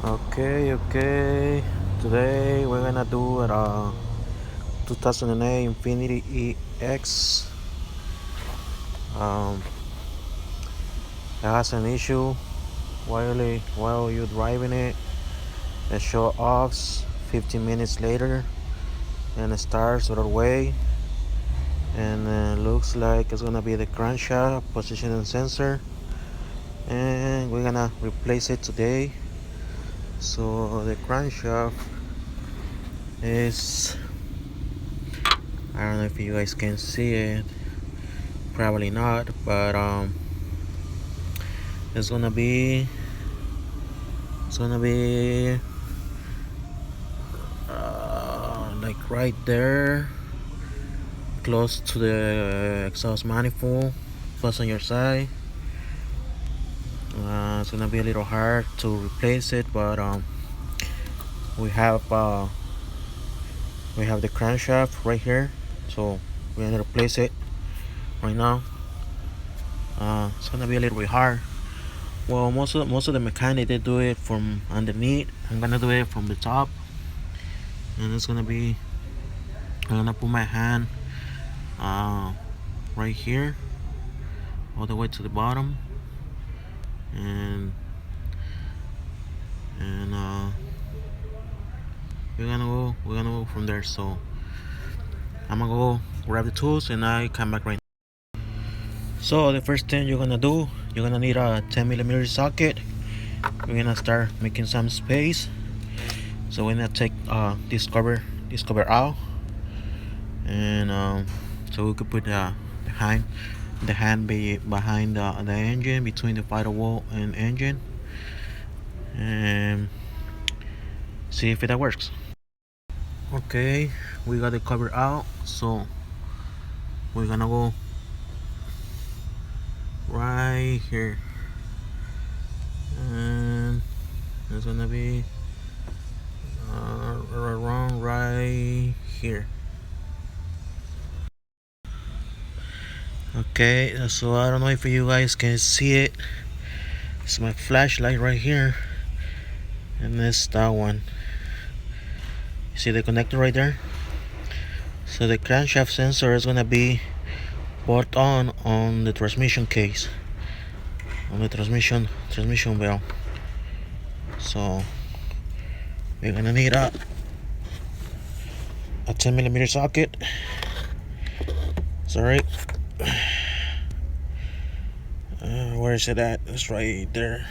Okay. Today we're gonna do a 2008 Infiniti Ex. Um, it has an issue while you're driving it. It shows off 15 minutes later, and it starts other way. And looks like it's gonna be the crankshaft positioning sensor, and we're gonna replace it today. So the crankshaft is, I don't know if you guys can see it, probably not, but it's gonna be like right there, close to the exhaust manifold, plus on your side. It's gonna be a little hard to replace it, but we have the crankshaft right here, so we're gonna replace it right now. It's gonna be a little bit hard. Well, most of the mechanic, they do it from underneath. I'm gonna do it from the top, and I'm gonna put my hand right here, all the way to the bottom, and we're gonna go from there. So I'm gonna go grab the tools, and I come back right now. So the first thing you're gonna need a 10mm socket. We're gonna start making some space. So we're gonna take this cover out, and so we could put behind the hand behind the engine, between the firewall and engine, and see if that works. Okay, we got the cover out, so we're gonna go right here, and it's gonna be around right here. Okay, so I don't know if you guys can see it. It's my flashlight right here, and it's that one. You see the connector right there? So the crankshaft sensor is gonna be put on the transmission case, on the transmission bell. So we're gonna need a 10mm socket. Sorry, where is it at? It's right there.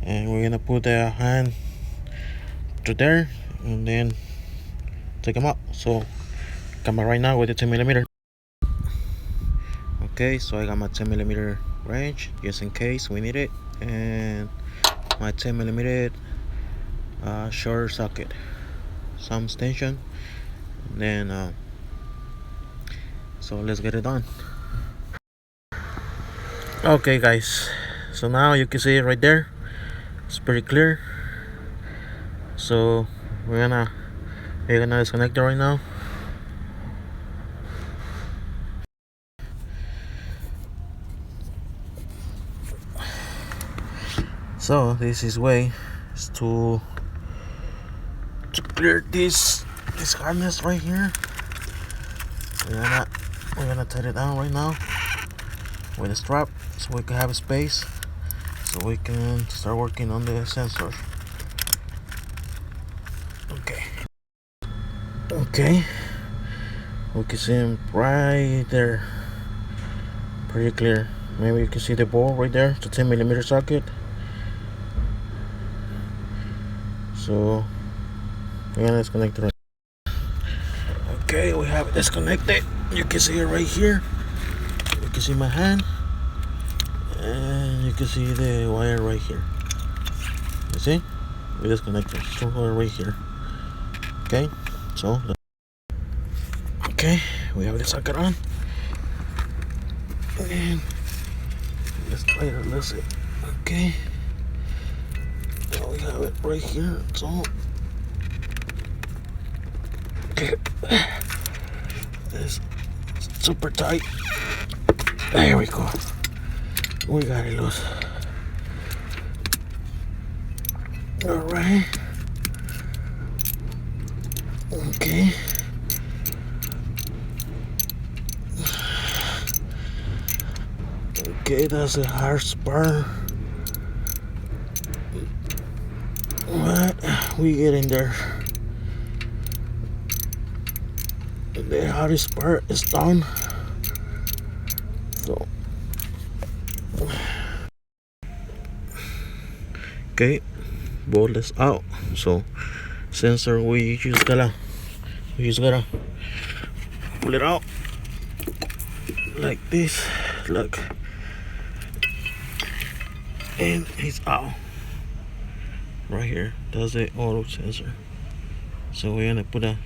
And we're gonna put the hand to there, and then take them out. So come out right now with the 10mm. Okay, so I got my 10mm wrench just in case we need it, and my 10mm short socket, some extension, and then so let's get it done. Okay guys, so now you can see it right there. It's pretty clear. So we're gonna disconnect it right now. So this is way is to clear this harness right here. We're gonna tie it down right now with a strap, so we can have a space, so we can start working on the sensor. Okay, we can see him right there, pretty clear. Maybe you can see the ball right there. It's a 10mm socket. So we're gonna disconnect it. Okay, we have it disconnected. You can see it right here. You can see my hand, and you can see the wire right here. You see? We disconnected. So right here. Okay, so we have the socket on, and let's try to release it. Okay, now we have it right here. So okay, it's super tight. There we go. We got it loose. All right. Okay. Okay, that's a hard spur. But we get in there. The hardest part is done. So okay, bolt is out. So sensor we just gotta pull it out like this. Look, and it's out right here. That's the auto sensor. So we're gonna put the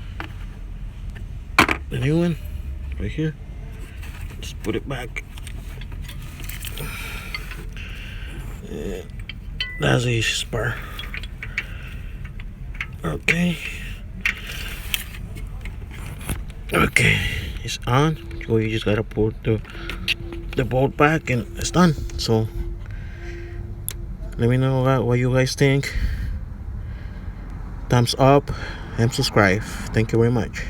new one right here. Just put it back. Yeah, that's a spur. Okay. Okay, it's on. So you just gotta put the bolt back and it's done. So let me know what you guys think. Thumbs up and subscribe. Thank you very much.